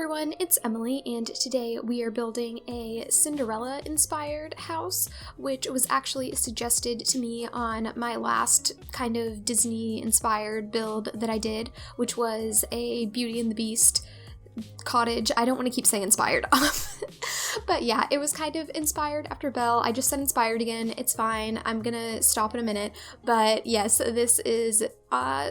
everyone, it's Emily, and today we are building a Cinderella-inspired house, which was actually suggested to me on my last kind of Disney-inspired build that I did, which was a Beauty and the Beast cottage. I don't want to keep saying inspired. But yeah, it was kind of inspired after Belle. I just said inspired again. It's fine. I'm gonna stop in a minute. But yes, this is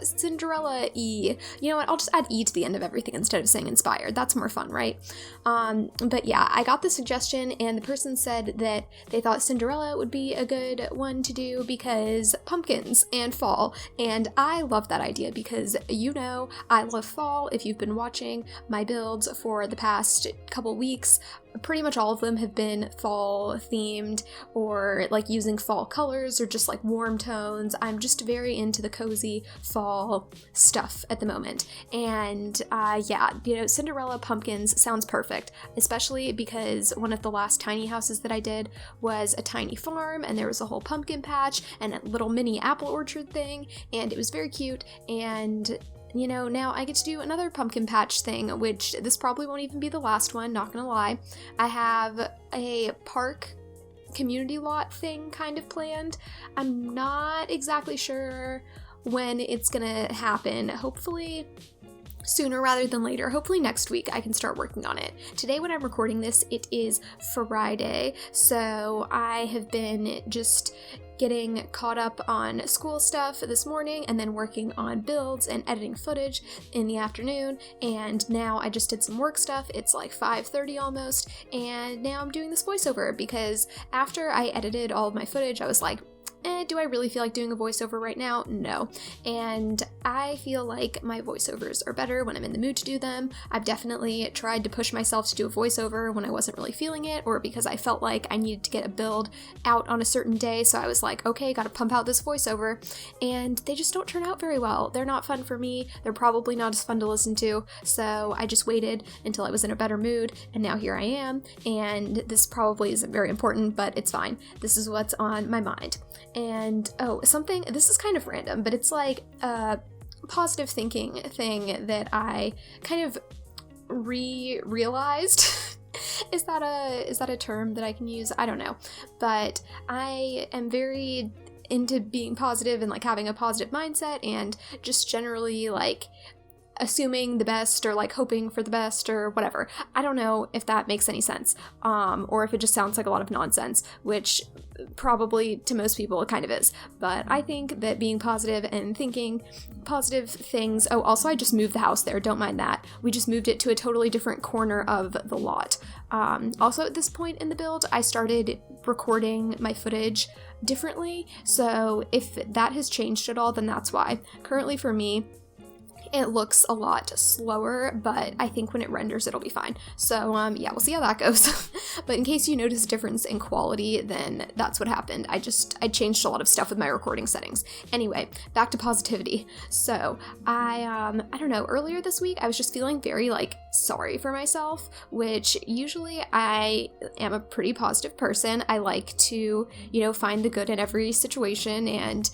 Cinderella-y. You know what? I'll just add E to the end of everything instead of saying inspired. That's more fun, right? But yeah, I got the suggestion and the person said that they thought Cinderella would be a good one to do because pumpkins and fall. And I love that idea because, you know, I love fall. If you've been watching my builds for the past couple weeks, pretty much all of them have been fall themed or like using fall colors or just like warm tones. I'm just very into the cozy fall stuff at the moment. And yeah, you know, Cinderella pumpkins sounds perfect, especially because one of the last tiny houses that I did was a tiny farm and there was a whole pumpkin patch and a little mini apple orchard thing, and it was very cute. And you know, now I get to do another pumpkin patch thing, which this probably won't even be the last one, not gonna lie. I have a park community lot thing kind of planned. I'm not exactly sure when it's gonna happen. Hopefully sooner rather than later. Hopefully next week I can start working on it. Today when I'm recording this, it is Friday, so I have been just getting caught up on school stuff this morning and then working on builds and editing footage in the afternoon, and now I just did some work stuff. It's like 5:30 almost, and now I'm doing this voiceover because after I edited all of my footage I was like, do I really feel like doing a voiceover right now? No. And I feel like my voiceovers are better when I'm in the mood to do them. I've definitely tried to push myself to do a voiceover when I wasn't really feeling it, or because I felt like I needed to get a build out on a certain day, so I was like, okay, gotta pump out this voiceover, and they just don't turn out very well. They're not fun for me, they're probably not as fun to listen to, so I just waited until I was in a better mood, and now here I am, and this probably isn't very important, but it's fine. This is what's on my mind. And this is kind of random, but it's like a positive thinking thing that I kind of realized. Is that a term that I can use? I don't know. But I am very into being positive and like having a positive mindset and just generally like assuming the best or like hoping for the best or whatever. I don't know if that makes any sense, or if it just sounds like a lot of nonsense, which probably to most people it kind of is. But I think that being positive and thinking positive things. Oh, also I just moved the house there, don't mind that. We just moved it to a totally different corner of the lot. Also at this point in the build, I started recording my footage differently, so if that has changed at all, then that's why. Currently for me, it looks a lot slower, but I think when it renders, it'll be fine. So, yeah, we'll see how that goes. But in case you notice a difference in quality, then that's what happened. I changed a lot of stuff with my recording settings. Anyway, back to positivity. So, I don't know, earlier this week, I was just feeling very, like, sorry for myself, which usually I am a pretty positive person. I like to, you know, find the good in every situation and,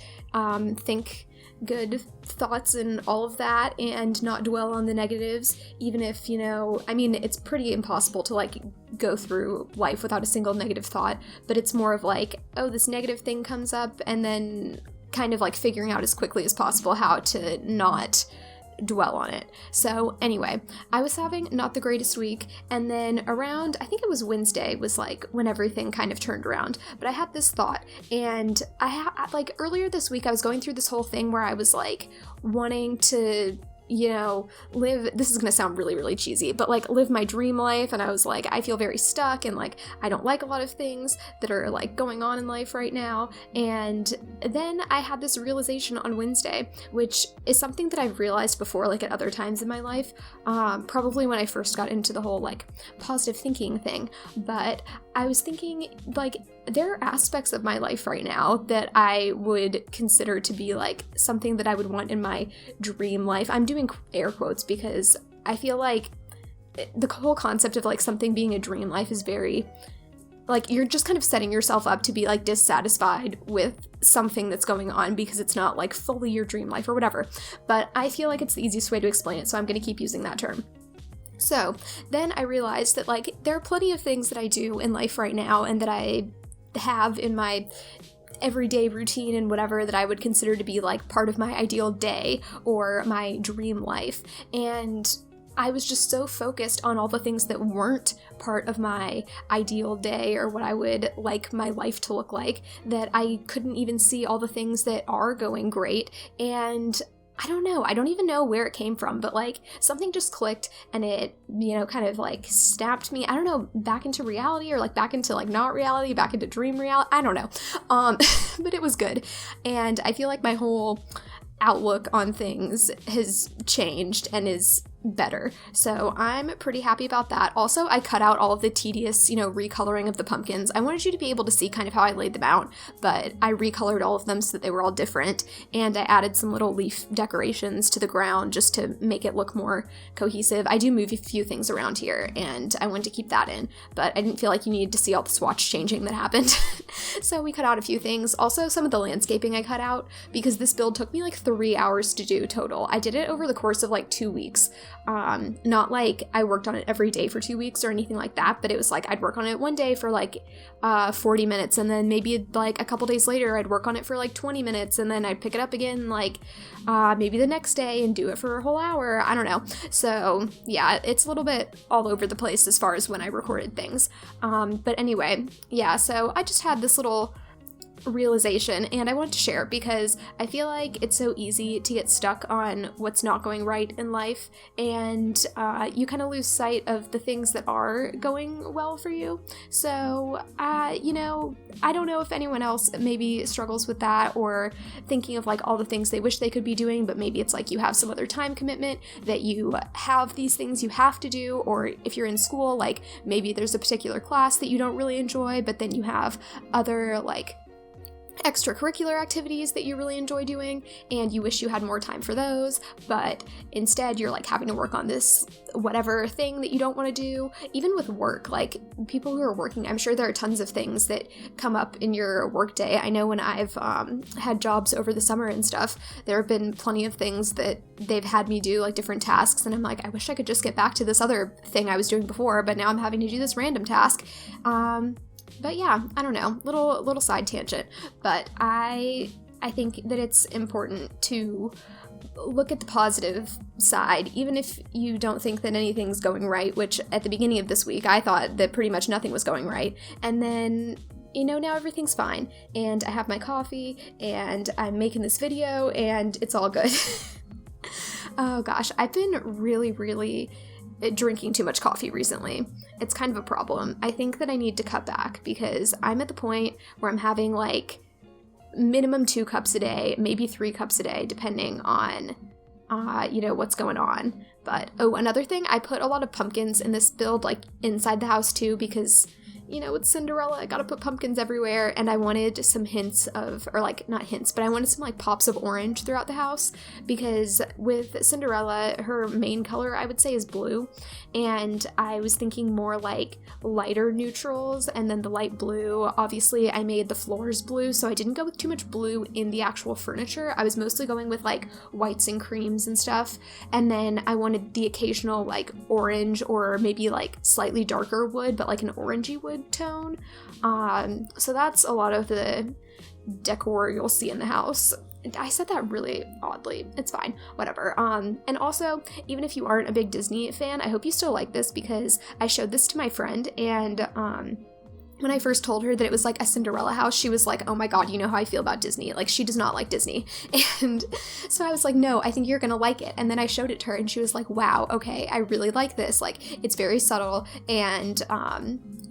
think good thoughts and all of that and not dwell on the negatives, even if, you know, I mean, it's pretty impossible to like go through life without a single negative thought, but it's more of like, oh, this negative thing comes up, and then kind of like figuring out as quickly as possible how to not dwell on it. So anyway, I was having not the greatest week, and then around, I think it was Wednesday, was like when everything kind of turned around, but I had this thought, and like earlier this week I was going through this whole thing where I was like wanting to, you know, this is gonna sound really, really cheesy, but like live my dream life, and I was like, I feel very stuck, and like, I don't like a lot of things that are like going on in life right now, and then I had this realization on Wednesday, which is something that I've realized before, like at other times in my life, probably when I first got into the whole like positive thinking thing, but I was thinking like, there are aspects of my life right now that I would consider to be like something that I would want in my dream life. I'm doing air quotes because I feel like the whole concept of like something being a dream life is very like, you're just kind of setting yourself up to be like dissatisfied with something that's going on because it's not like fully your dream life or whatever. But I feel like it's the easiest way to explain it, so I'm going to keep using that term. So then I realized that like there are plenty of things that I do in life right now and that I have in my everyday routine and whatever that I would consider to be like part of my ideal day or my dream life. And I was just so focused on all the things that weren't part of my ideal day or what I would like my life to look like that I couldn't even see all the things that are going great. And I don't know, I don't even know where it came from, but like something just clicked and it, you know, kind of like snapped me, I don't know, back into reality or like back into like not reality, back into dream reality, I don't know. But it was good. And I feel like my whole outlook on things has changed and is better. So I'm pretty happy about that. Also, I cut out all of the tedious, you know, recoloring of the pumpkins. I wanted you to be able to see kind of how I laid them out, but I recolored all of them so that they were all different, and I added some little leaf decorations to the ground just to make it look more cohesive. I do move a few things around here, and I wanted to keep that in, but I didn't feel like you needed to see all the swatch changing that happened. So we cut out a few things. Also, some of the landscaping I cut out, because this build took me like 3 hours to do total. I did it over the course of like 2 weeks. Not like I worked on it every day for 2 weeks or anything like that, but it was like I'd work on it one day for like 40 minutes, and then maybe like a couple days later I'd work on it for like 20 minutes, and then I'd pick it up again like maybe the next day and do it for a whole hour. I don't know. So yeah, it's a little bit all over the place as far as when I recorded things. But anyway, yeah, so I just had this little realization and I wanted to share it because I feel like it's so easy to get stuck on what's not going right in life, and you kind of lose sight of the things that are going well for you. So you know, I don't know if anyone else maybe struggles with that, or thinking of like all the things they wish they could be doing, but maybe it's like you have some other time commitment that you have these things you have to do, or if you're in school, like maybe there's a particular class that you don't really enjoy, but then you have other like extracurricular activities that you really enjoy doing and you wish you had more time for those, but instead you're like having to work on this whatever thing that you don't want to do. Even with work, like people who are working, I'm sure there are tons of things that come up in your work day. I know when I've had jobs over the summer and stuff, there have been plenty of things that they've had me do, like different tasks, and I'm like, I wish I could just get back to this other thing I was doing before, but now I'm having to do this random task. But yeah, I don't know, little side tangent, but I think that it's important to look at the positive side, even if you don't think that anything's going right, which at the beginning of this week, I thought that pretty much nothing was going right. And then, you know, now everything's fine, and I have my coffee, and I'm making this video, and it's all good. Oh gosh, I've been really drinking too much coffee recently. It's kind of a problem. I think that I need to cut back because I'm at the point where I'm having like minimum 2 cups a day, maybe 3 cups a day, depending on, you know, what's going on. But, oh, another thing, I put a lot of pumpkins in this build, like inside the house too, because, you know, with Cinderella, I gotta put pumpkins everywhere, and I wanted some hints of, or like, not hints, but I wanted some like pops of orange throughout the house, because with Cinderella, her main color, I would say, is blue, and I was thinking more like lighter neutrals, and then the light blue. Obviously, I made the floors blue, so I didn't go with too much blue in the actual furniture. I was mostly going with like whites and creams and stuff, and then I wanted the occasional like orange, or maybe like slightly darker wood, but like an orangey wood tone. So that's a lot of the decor you'll see in the house. I said that really oddly. It's fine. Whatever. And also, even if you aren't a big Disney fan, I hope you still like this, because I showed this to my friend, and when I first told her that it was like a Cinderella house, she was like, oh my god, you know how I feel about Disney. Like, she does not like Disney. And so I was like, no, I think you're gonna like it. And then I showed it to her, and she was like, wow, okay, I really like this. Like, it's very subtle, and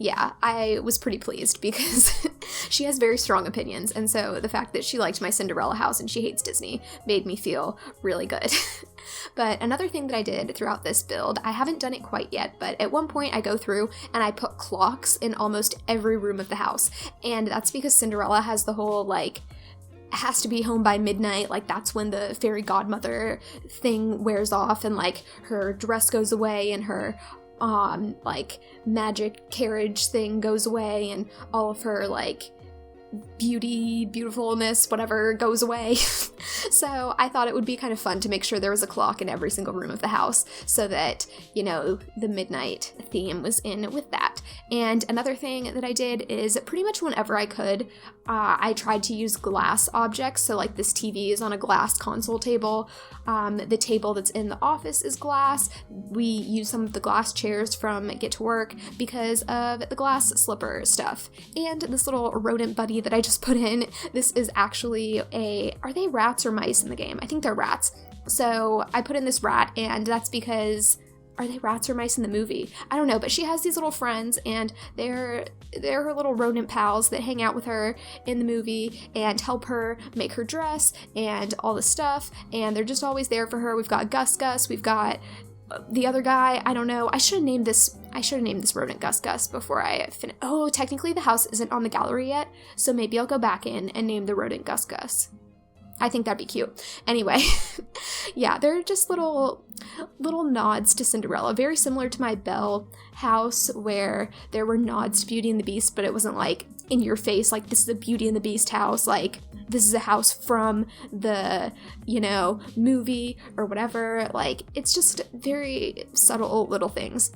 yeah, I was pretty pleased, because she has very strong opinions, and so the fact that she liked my Cinderella house and she hates Disney made me feel really good. But another thing that I did throughout this build, I haven't done it quite yet, but at one point I go through and I put clocks in almost every room of the house, and that's because Cinderella has the whole, like, has to be home by midnight, like that's when the fairy godmother thing wears off, and like her dress goes away, and her like magic carriage thing goes away, and all of her like beautifulness, whatever, goes away. So I thought it would be kind of fun to make sure there was a clock in every single room of the house so that, you know, the midnight theme was in with that. And another thing that I did is pretty much whenever I could, I tried to use glass objects. So like this TV is on a glass console table. The table that's in the office is glass. We use some of the glass chairs from Get to Work because of the glass slipper stuff. And this little rodent buddy that I just put in, this is actually are they rats or mice in the game? I think they're rats. So I put in this rat, and that's because, are they rats or mice in the movie? I don't know, but she has these little friends, and they're her little rodent pals that hang out with her in the movie and help her make her dress and all this stuff, and they're just always there for her. We've got Gus, we've got the other guy, I don't know. I should have named this rodent Gus before I finish. Oh, technically the house isn't on the gallery yet, so maybe I'll go back in and name the rodent Gus. I think that'd be cute. Anyway, yeah, they're just little nods to Cinderella, very similar to my Belle house where there were nods to Beauty and the Beast, but it wasn't like in your face, like this is a Beauty and the Beast house, like this is a house from the, you know, movie or whatever. Like, it's just very subtle little things.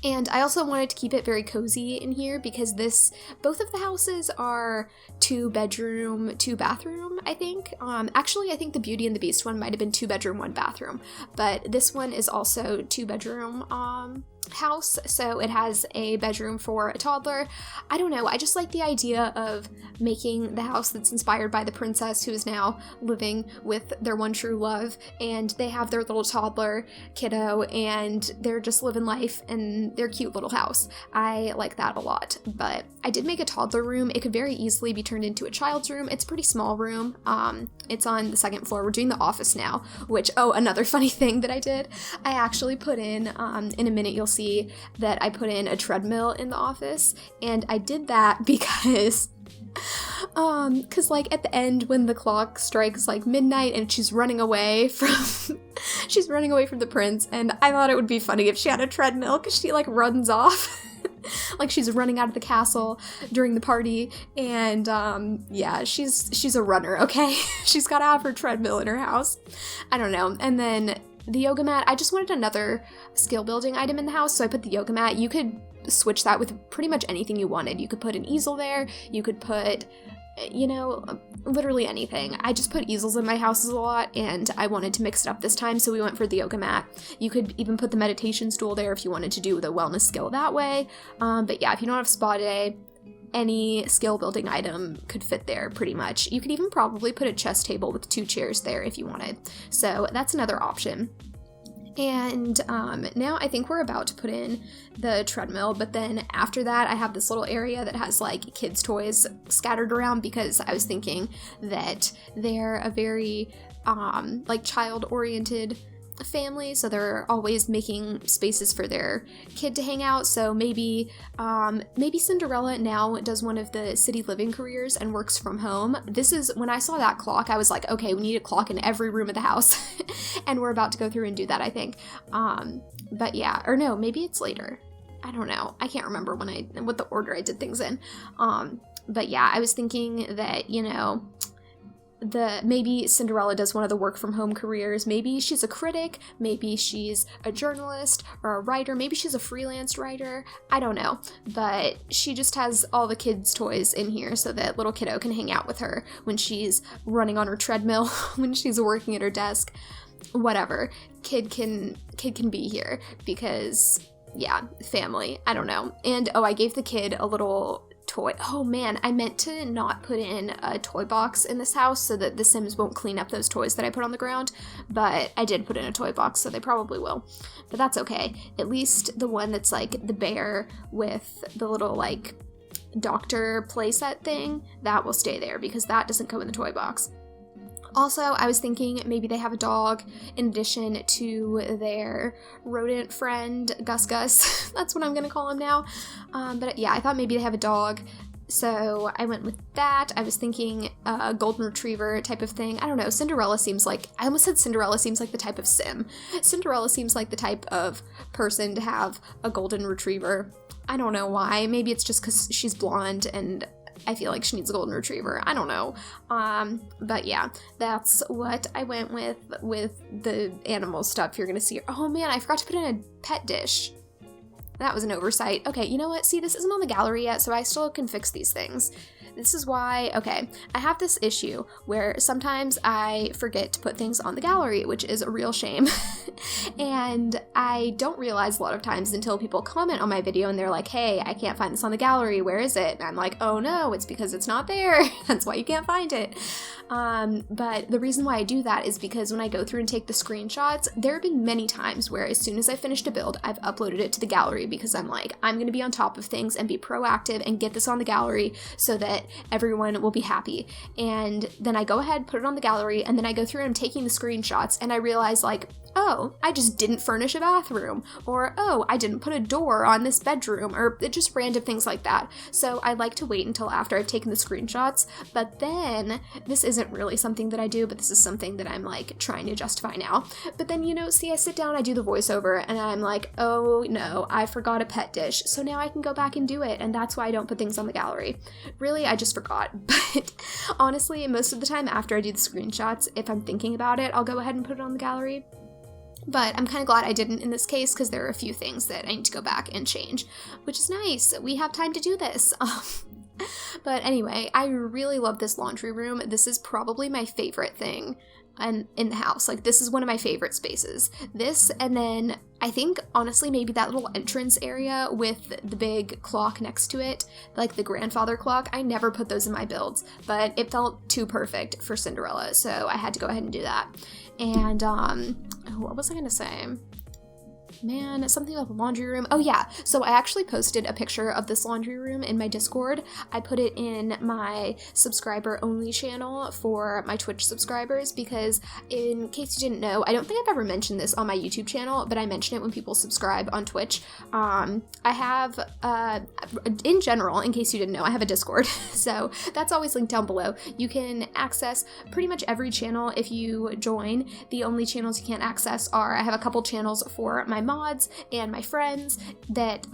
And I also wanted to keep it very cozy in here because both of the houses are 2-bedroom, 2-bathroom, I think. Actually, I think the Beauty and the Beast one might have been 2-bedroom, 1-bathroom, but this one is also 2-bedroom house, so it has a bedroom for a toddler. I don't know, I just like the idea of making the house that's inspired by the princess who is now living with their one true love, and they have their little toddler kiddo, and they're just living life in their cute little house. I like that a lot, but I did make a toddler room. It could very easily be turned into a child's room. It's a pretty small room. It's on the 2nd floor. We're doing the office now, which, another funny thing that I did, I actually put in a minute you'll see that I put in a treadmill in the office, and I did that because like at the end when the clock strikes like midnight and she's running away from the prince, and I thought it would be funny if she had a treadmill because she like runs off like she's running out of the castle during the party, and yeah, she's a runner, okay? She's gotta have her treadmill in her house. I don't know. And then the yoga mat, I just wanted another skill building item in the house, so I put the yoga mat. You could switch that with pretty much anything you wanted. You could put an easel there, you could put, you know, literally anything. I just put easels in my houses a lot, and I wanted to mix it up this time, so we went for the yoga mat. You could even put the meditation stool there if you wanted to do the wellness skill that way. But yeah, if you don't have spa day, any skill building item could fit there pretty much. You could even probably put a chess table with 2 chairs there if you wanted. So that's another option. And now I think we're about to put in the treadmill, but then after that I have this little area that has like kids' toys scattered around because I was thinking that they're a very like child-oriented family, so they're always making spaces for their kid to hang out. So maybe Cinderella now does one of the city living careers and works from home. This is, when I saw that clock, I was like, okay, we need a clock in every room of the house. And we're about to go through and do that, I think. But yeah, or no, maybe it's later. I don't know. I can't remember what the order I did things in. But yeah, I was thinking that, you know, maybe Cinderella does one of the work from home careers. Maybe she's a critic, maybe she's a journalist or a writer, maybe she's a freelance writer, I don't know, but she just has all the kids' toys in here so that little kiddo can hang out with her when she's running on her treadmill, when she's working at her desk, whatever. Kid can be here because, yeah, family, I don't know. And I gave the kid a little toy. Oh man, I meant to not put in a toy box in this house so that the Sims won't clean up those toys that I put on the ground, but I did put in a toy box, so they probably will. But that's okay. At least the one that's like the bear with the little like doctor playset thing, that will stay there because that doesn't go in the toy box. Also, I was thinking maybe they have a dog in addition to their rodent friend, Gus. That's what I'm going to call him now. But yeah, I thought maybe they have a dog, so I went with that. I was thinking a golden retriever type of thing. I don't know, Cinderella seems like, I almost said Cinderella seems like the type of sim. Cinderella seems like the type of person to have a golden retriever. I don't know why. Maybe it's just because she's blonde and I feel like she needs a golden retriever. I don't know. But yeah, that's what I went with the animal stuff you're gonna see. Oh man, I forgot to put in a pet dish. That was an oversight. Okay, you know what? See, this isn't on the gallery yet, so I still can fix these things. This is why, okay, I have this issue where sometimes I forget to put things on the gallery, which is a real shame. And I don't realize a lot of times until people comment on my video and they're like, hey, I can't find this on the gallery, where is it? And I'm like, oh no, it's because it's not there. That's why you can't find it. But the reason why I do that is because when I go through and take the screenshots, there have been many times where as soon as I finished a build, I've uploaded it to the gallery because I'm like, I'm going to be on top of things and be proactive and get this on the gallery so that everyone will be happy. And then I go ahead, put it on the gallery, and then I go through and I'm taking the screenshots and I realize like, oh, I just didn't furnish a bathroom, or oh, I didn't put a door on this bedroom, or just random things like that. So I like to wait until after I've taken the screenshots, but then, this isn't really something that I do, but this is something that I'm like trying to justify now. But then, you know, see, I sit down, I do the voiceover, and I'm like, oh no, I forgot a pet dish, so now I can go back and do it, and that's why I don't put things on the gallery. Really, I just forgot, but honestly, most of the time after I do the screenshots, if I'm thinking about it, I'll go ahead and put it on the gallery. But I'm kind of glad I didn't in this case because there are a few things that I need to go back and change, which is nice. We have time to do this. But anyway, I really love this laundry room. This is probably my favorite thing in the house. Like, this is one of my favorite spaces. This, and then I think, honestly, maybe that little entrance area with the big clock next to it, like the grandfather clock. I never put those in my builds, but it felt too perfect for Cinderella, so I had to go ahead and do that. And, what was I gonna say? Man, something about the laundry room. Oh yeah, so I actually posted a picture of this laundry room in my Discord. I put it in my subscriber only channel for my Twitch subscribers because, in case you didn't know, I don't think I've ever mentioned this on my YouTube channel, but I mention it when people subscribe on Twitch. I have, in general, in case you didn't know, I have a Discord, so that's always linked down below. You can access pretty much every channel if you join. The only channels you can't access are, I have a couple channels for my mods and my friends that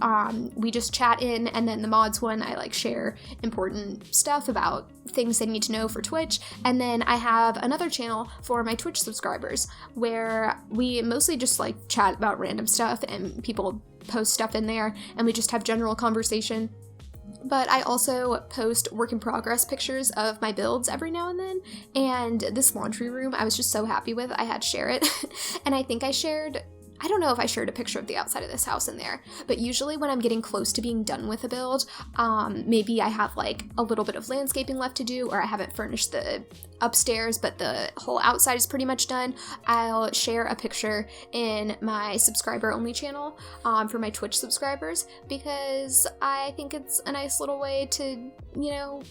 we just chat in, and then the mods one I like share important stuff about things they need to know for Twitch, and then I have another channel for my Twitch subscribers where we mostly just like chat about random stuff and people post stuff in there and we just have general conversation. But I also post work in progress pictures of my builds every now and then, and this laundry room I was just so happy with, I had to share it. And I think I don't know if I shared a picture of the outside of this house in there, but usually when I'm getting close to being done with a build, maybe I have like a little bit of landscaping left to do, or I haven't furnished the upstairs, but the whole outside is pretty much done, I'll share a picture in my subscriber only channel for my Twitch subscribers, because I think it's a nice little way to, you know,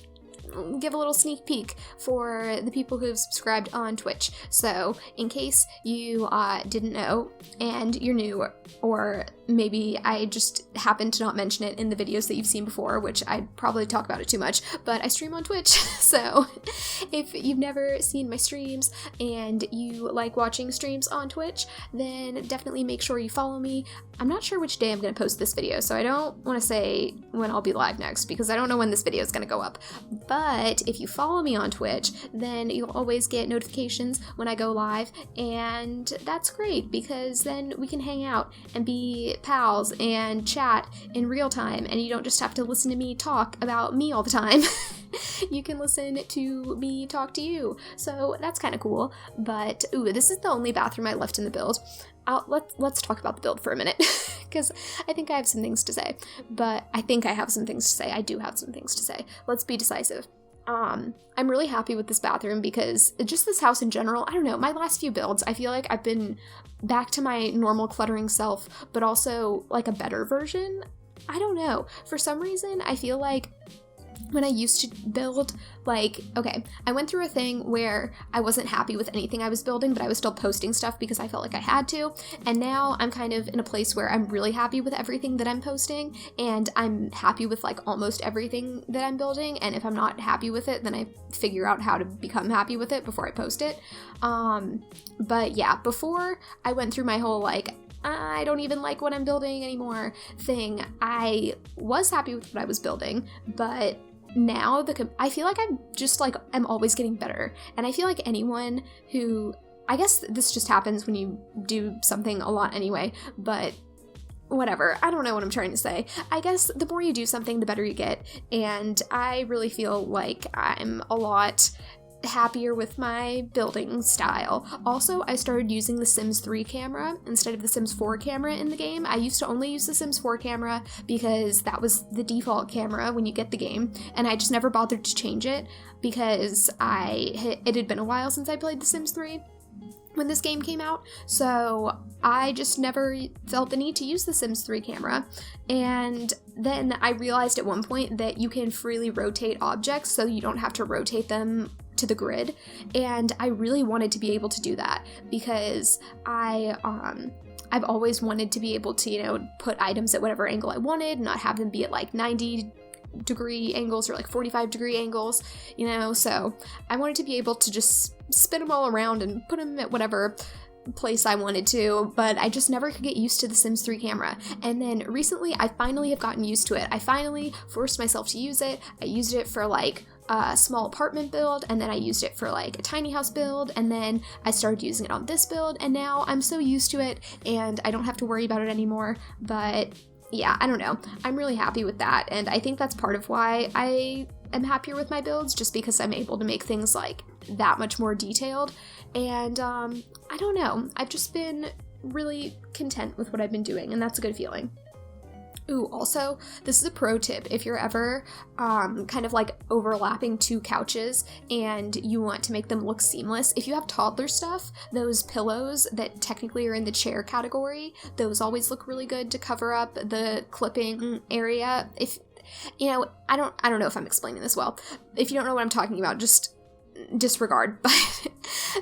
give a little sneak peek for the people who have subscribed on Twitch. So in case you didn't know and you're new, or maybe I just happened to not mention it in the videos that you've seen before, which I probably talk about it too much, but I stream on Twitch. So if you've never seen my streams and you like watching streams on Twitch, then definitely make sure you follow me. I'm not sure which day I'm going to post this video, so I don't want to say when I'll be live next because I don't know when this video is going to go up. But if you follow me on Twitch, then you'll always get notifications when I go live, and that's great because then we can hang out and be pals and chat in real time, and you don't just have to listen to me talk about me all the time. You can listen to me talk to you, so that's kind of cool. But ooh, this is the only bathroom I left in the build. Let's talk about the build for a minute, because I think I have some things to say. But I think I have some things to say. I do have some things to say. Let's be decisive. I'm really happy with this bathroom because just this house in general, I don't know, my last few builds, I feel like I've been back to my normal cluttering self, but also like a better version. I don't know. For some reason, I feel like when I used to build, like, okay, I went through a thing where I wasn't happy with anything I was building, but I was still posting stuff because I felt like I had to, and now I'm kind of in a place where I'm really happy with everything that I'm posting, and I'm happy with, like, almost everything that I'm building, and if I'm not happy with it, then I figure out how to become happy with it before I post it. But yeah, before I went through my whole, like, I don't even like what I'm building anymore thing, I was happy with what I was building, but now I feel like I'm just like, I'm always getting better. And I feel like anyone who, I guess this just happens when you do something a lot anyway, but whatever. I don't know what I'm trying to say. I guess the more you do something, the better you get. And I really feel like I'm a lot happier with my building style. Also, I started using the Sims 3 camera instead of the Sims 4 camera in the game. I used to only use the Sims 4 camera because that was the default camera when you get the game, and I just never bothered to change it because it had been a while since I played the Sims 3 when this game came out, so I just never felt the need to use the Sims 3 camera. And then I realized at one point that you can freely rotate objects, so you don't have to rotate them to the grid, and I really wanted to be able to do that because I've always wanted to be able to, you know, put items at whatever angle I wanted, not have them be at like 90-degree angles or like 45-degree angles, you know, so I wanted to be able to just spin them all around and put them at whatever place I wanted to, but I just never could get used to the Sims 3 camera. And then recently I finally have gotten used to it. I finally forced myself to use it. I used it for like a small apartment build, and then I used it for like a tiny house build, and then I started using it on this build, and now I'm so used to it and I don't have to worry about it anymore. But yeah, I don't know. I'm really happy with that, and I think that's part of why I am happier with my builds, just because I'm able to make things like that much more detailed. And I don't know. I've just been really content with what I've been doing, and that's a good feeling. Ooh, also, this is a pro tip. If you're ever kind of like overlapping two couches and you want to make them look seamless, if you have toddler stuff, those pillows that technically are in the chair category, those always look really good to cover up the clipping area. If, you know, I don't know if I'm explaining this well. If you don't know what I'm talking about, just disregard. But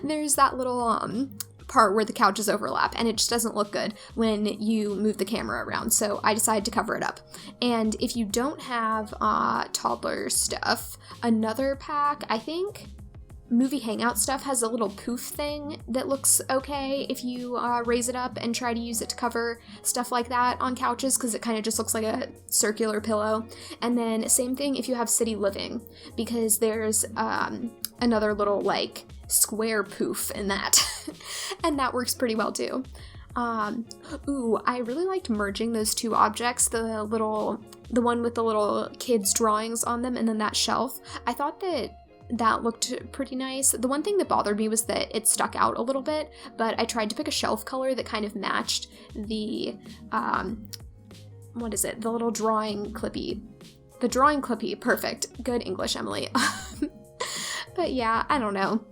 there's that little part where the couches overlap, and it just doesn't look good when you move the camera around, so I decided to cover it up. And if you don't have toddler stuff, another pack, I think Movie Hangout stuff, has a little poof thing that looks okay if you raise it up and try to use it to cover stuff like that on couches, because it kind of just looks like a circular pillow. And then same thing if you have City Living, because there's another little like square poof in that and that works pretty well too. Ooh, I really liked merging those two objects, the one with the little kids drawings on them and then that shelf. I thought that looked pretty nice. The one thing that bothered me was that it stuck out a little bit, but I tried to pick a shelf color that kind of matched the what is it, the little drawing clippy. The drawing clippy, perfect. Good English, Emily. But yeah, I don't know.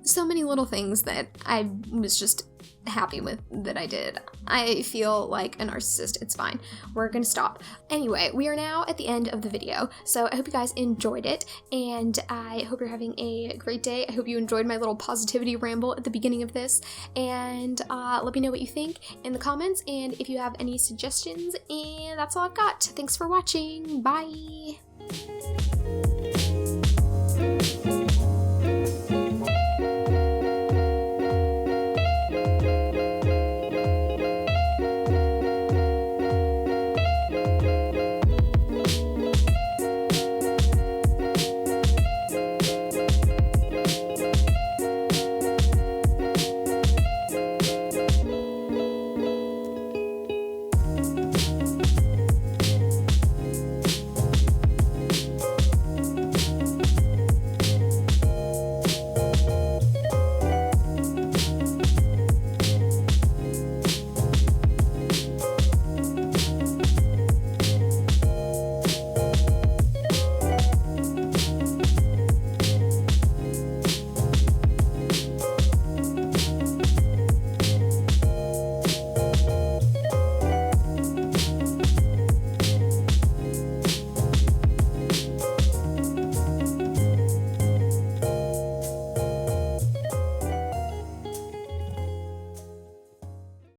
So many little things that I was just happy with that I did. I feel like a narcissist. It's fine. We're gonna stop. Anyway, we are now at the end of the video, so I hope you guys enjoyed it, and I hope you're having a great day. I hope you enjoyed my little positivity ramble at the beginning of this, and let me know what you think in the comments, and if you have any suggestions, and that's all I've got. Thanks for watching. Bye!